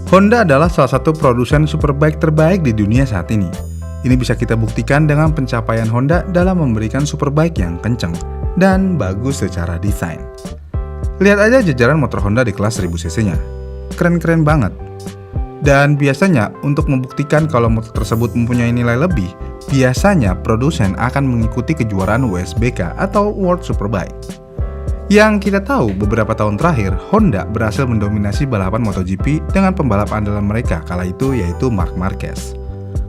Honda adalah salah satu produsen superbike terbaik di dunia saat ini. Ini bisa kita buktikan dengan pencapaian Honda dalam memberikan superbike yang kencang dan bagus secara desain. Lihat aja jajaran motor Honda di kelas 1000 cc-nya. Keren-keren banget. Dan biasanya untuk membuktikan kalau motor tersebut mempunyai nilai lebih, biasanya produsen akan mengikuti kejuaraan WSBK atau World Superbike. Yang kita tahu beberapa tahun terakhir, Honda berhasil mendominasi balapan MotoGP dengan pembalap andalan mereka kala itu yaitu Marc Marquez.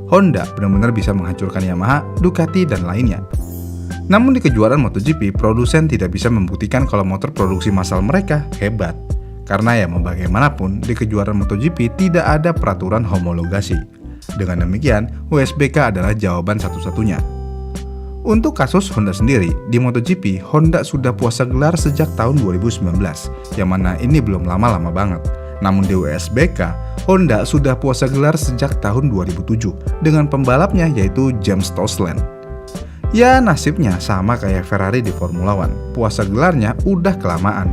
Honda benar-benar bisa menghancurkan Yamaha, Ducati, dan lainnya. Namun di kejuaraan MotoGP, produsen tidak bisa membuktikan kalau motor produksi massal mereka hebat. Karena ya mau bagaimanapun, di kejuaraan MotoGP tidak ada peraturan homologasi. Dengan demikian, WSBK adalah jawaban satu-satunya. Untuk kasus Honda sendiri, di MotoGP, Honda sudah puasa gelar sejak tahun 2019, yang mana ini belum lama-lama banget. Namun di WSBK, Honda sudah puasa gelar sejak tahun 2007 dengan pembalapnya yaitu James Toseland. Ya nasibnya sama kayak Ferrari di Formula One, puasa gelarnya udah kelamaan.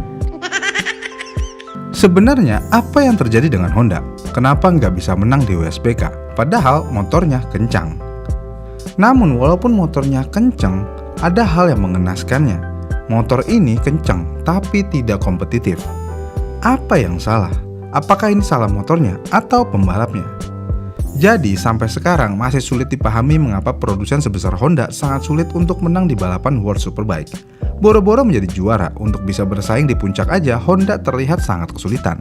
Sebenarnya apa yang terjadi dengan Honda? Kenapa nggak bisa menang di WSBK? Padahal motornya kencang. Namun walaupun motornya kencang, ada hal yang mengenaskannya. Motor ini kencang tapi tidak kompetitif. Apa yang salah? Apakah ini salah motornya atau pembalapnya? Jadi sampai sekarang masih sulit dipahami mengapa produsen sebesar Honda sangat sulit untuk menang di balapan World Superbike. Boro-boro menjadi juara, untuk bisa bersaing di puncak aja Honda terlihat sangat kesulitan.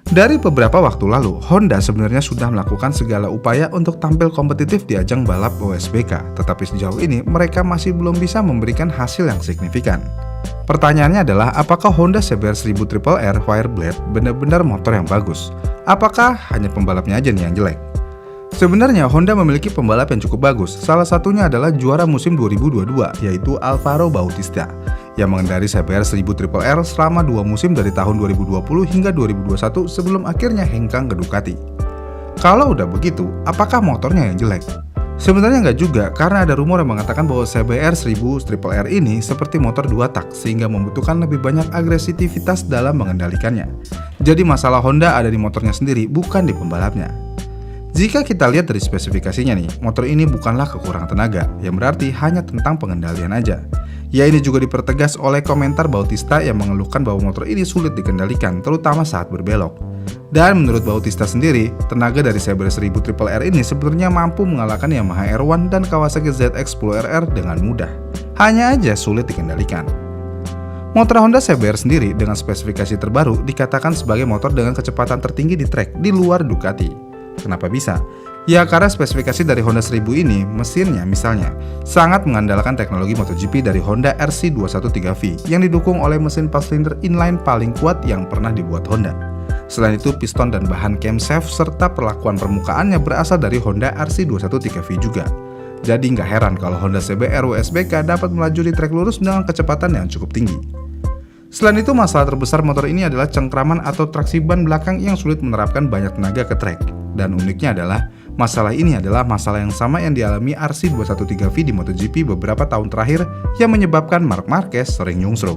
Dari beberapa waktu lalu, Honda sebenarnya sudah melakukan segala upaya untuk tampil kompetitif di ajang balap WSBK, tetapi sejauh ini mereka masih belum bisa memberikan hasil yang signifikan. Pertanyaannya adalah, apakah Honda CBR 1000 Triple R Fireblade benar-benar motor yang bagus? Apakah hanya pembalapnya aja nih yang jelek? Sebenarnya Honda memiliki pembalap yang cukup bagus, salah satunya adalah juara musim 2022 yaitu Alvaro Bautista yang mengendari CBR 1000 Triple R selama 2 musim dari tahun 2020 hingga 2021 sebelum akhirnya hengkang ke Ducati. Kalau udah begitu, apakah motornya yang jelek? Sebenarnya nggak juga, karena ada rumor yang mengatakan bahwa CBR 1000 Triple R ini seperti motor 2 tak sehingga membutuhkan lebih banyak agresivitas dalam mengendalikannya. Jadi masalah Honda ada di motornya sendiri, bukan di pembalapnya. Jika kita lihat dari spesifikasinya nih, motor ini bukanlah kekurangan tenaga, yang berarti hanya tentang pengendalian aja. Ya ini juga dipertegas oleh komentar Bautista yang mengeluhkan bahwa motor ini sulit dikendalikan, terutama saat berbelok. Dan menurut Bautista sendiri, tenaga dari CBR 1000 Triple R ini sebenarnya mampu mengalahkan Yamaha R1 dan Kawasaki ZX-10RR dengan mudah. Hanya aja sulit dikendalikan. Motor Honda CBR sendiri dengan spesifikasi terbaru dikatakan sebagai motor dengan kecepatan tertinggi di trek di luar Ducati. Kenapa bisa? Ya karena spesifikasi dari Honda 1000 ini, mesinnya misalnya, sangat mengandalkan teknologi MotoGP dari Honda RC213V yang didukung oleh mesin 4 silinder inline paling kuat yang pernah dibuat Honda. Selain itu, piston dan bahan camshaft serta perlakuan permukaannya berasal dari Honda RC213V juga. Jadi nggak heran kalau Honda CBR WSBK dapat melaju di trek lurus dengan kecepatan yang cukup tinggi. Selain itu, masalah terbesar motor ini adalah cengkraman atau traksi ban belakang yang sulit menerapkan banyak tenaga ke trek. Dan uniknya adalah, masalah ini adalah masalah yang sama yang dialami RC213V di MotoGP beberapa tahun terakhir yang menyebabkan Marc Marquez sering nyungsruk.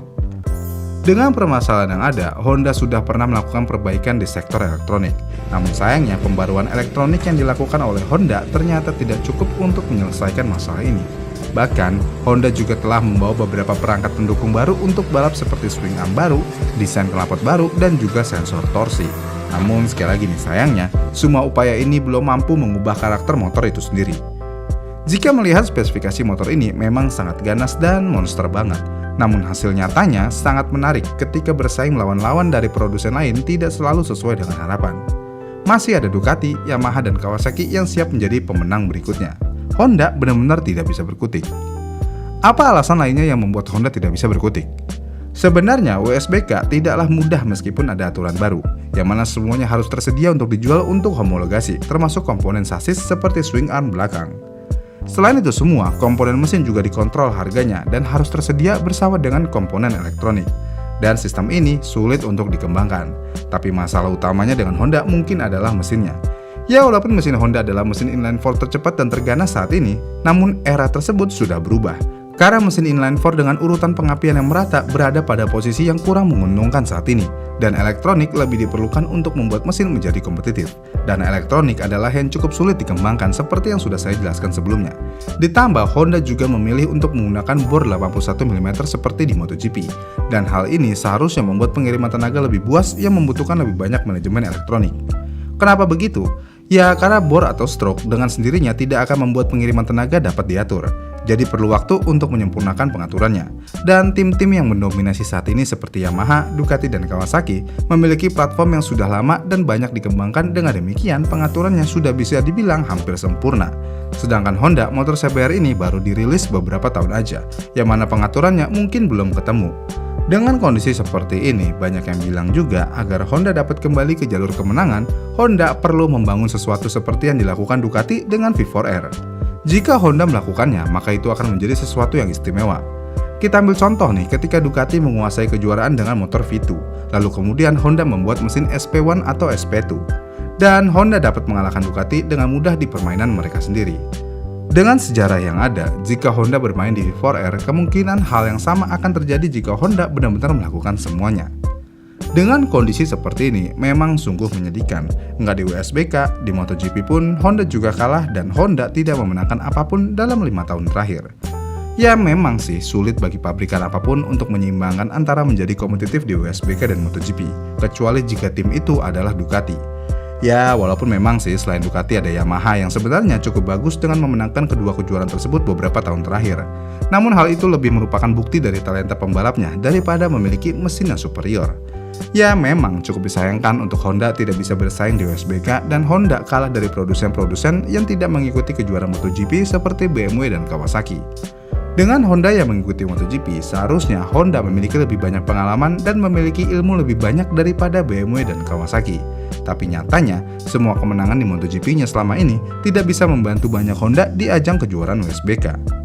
Dengan permasalahan yang ada, Honda sudah pernah melakukan perbaikan di sektor elektronik. Namun sayangnya, pembaruan elektronik yang dilakukan oleh Honda ternyata tidak cukup untuk menyelesaikan masalah ini. Bahkan, Honda juga telah membawa beberapa perangkat pendukung baru untuk balap seperti swing arm baru, desain knalpot baru, dan juga sensor torsi. Namun sekali lagi nih sayangnya, semua upaya ini belum mampu mengubah karakter motor itu sendiri. Jika melihat spesifikasi motor ini memang sangat ganas dan monster banget. Namun hasil nyatanya sangat menarik ketika bersaing melawan lawan dari produsen lain tidak selalu sesuai dengan harapan. Masih ada Ducati, Yamaha, dan Kawasaki yang siap menjadi pemenang berikutnya. Honda benar-benar tidak bisa berkutik. Apa alasan lainnya yang membuat Honda tidak bisa berkutik? Sebenarnya WSBK tidaklah mudah meskipun ada aturan baru, yang mana semuanya harus tersedia untuk dijual untuk homologasi, termasuk komponen sasis seperti swing arm belakang. Selain itu semua, komponen mesin juga dikontrol harganya dan harus tersedia bersama dengan komponen elektronik. Dan sistem ini sulit untuk dikembangkan. Tapi masalah utamanya dengan Honda mungkin adalah mesinnya. Ya walaupun mesin Honda adalah mesin inline 4 tercepat dan terganas saat ini, namun era tersebut sudah berubah. Karena mesin inline-4 dengan urutan pengapian yang merata berada pada posisi yang kurang menguntungkan saat ini, dan elektronik lebih diperlukan untuk membuat mesin menjadi kompetitif. Dan elektronik adalah yang cukup sulit dikembangkan seperti yang sudah saya jelaskan sebelumnya. Ditambah Honda juga memilih untuk menggunakan bor 81 mm seperti di MotoGP. Dan hal ini seharusnya membuat pengiriman tenaga lebih buas yang membutuhkan lebih banyak manajemen elektronik. Kenapa begitu? Ya karena bor atau stroke dengan sendirinya tidak akan membuat pengiriman tenaga dapat diatur. Jadi perlu waktu untuk menyempurnakan pengaturannya. Dan tim-tim yang mendominasi saat ini seperti Yamaha, Ducati, dan Kawasaki memiliki platform yang sudah lama dan banyak dikembangkan. Dengan demikian pengaturannya sudah bisa dibilang hampir sempurna. Sedangkan Honda motor CBR ini baru dirilis beberapa tahun aja, yang mana pengaturannya mungkin belum ketemu. Dengan kondisi seperti ini, banyak yang bilang juga agar Honda dapat kembali ke jalur kemenangan, Honda perlu membangun sesuatu seperti yang dilakukan Ducati dengan V4R. Jika Honda melakukannya, maka itu akan menjadi sesuatu yang istimewa. Kita ambil contoh nih, ketika Ducati menguasai kejuaraan dengan motor V2, lalu kemudian Honda membuat mesin SP1 atau SP2. Dan Honda dapat mengalahkan Ducati dengan mudah di permainan mereka sendiri. Dengan sejarah yang ada, jika Honda bermain di V4R, kemungkinan hal yang sama akan terjadi jika Honda benar-benar melakukan semuanya. Dengan kondisi seperti ini, memang sungguh menyedihkan. Nggak di WSBK, di MotoGP pun Honda juga kalah dan Honda tidak memenangkan apapun dalam 5 tahun terakhir. Ya memang sih sulit bagi pabrikan apapun untuk menyeimbangkan antara menjadi kompetitif di WSBK dan MotoGP, kecuali jika tim itu adalah Ducati. Ya walaupun memang sih selain Ducati ada Yamaha yang sebenarnya cukup bagus dengan memenangkan kedua kejuaraan tersebut beberapa tahun terakhir. Namun hal itu lebih merupakan bukti dari talenta pembalapnya daripada memiliki mesin yang superior. Ya memang cukup disayangkan untuk Honda tidak bisa bersaing di WSBK dan Honda kalah dari produsen-produsen yang tidak mengikuti kejuaraan MotoGP seperti BMW dan Kawasaki. Dengan Honda yang mengikuti MotoGP, seharusnya Honda memiliki lebih banyak pengalaman dan memiliki ilmu lebih banyak daripada BMW dan Kawasaki. Tapi nyatanya, semua kemenangan di MotoGP-nya selama ini tidak bisa membantu banyak Honda di ajang kejuaraan WSBK.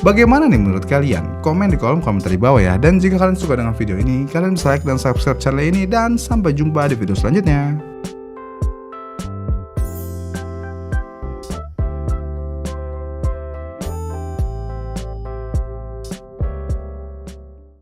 Bagaimana nih menurut kalian? Komen di kolom komentar di bawah ya. Dan jika kalian suka dengan video ini, kalian bisa like dan subscribe channel ini. Dan sampai jumpa di video selanjutnya.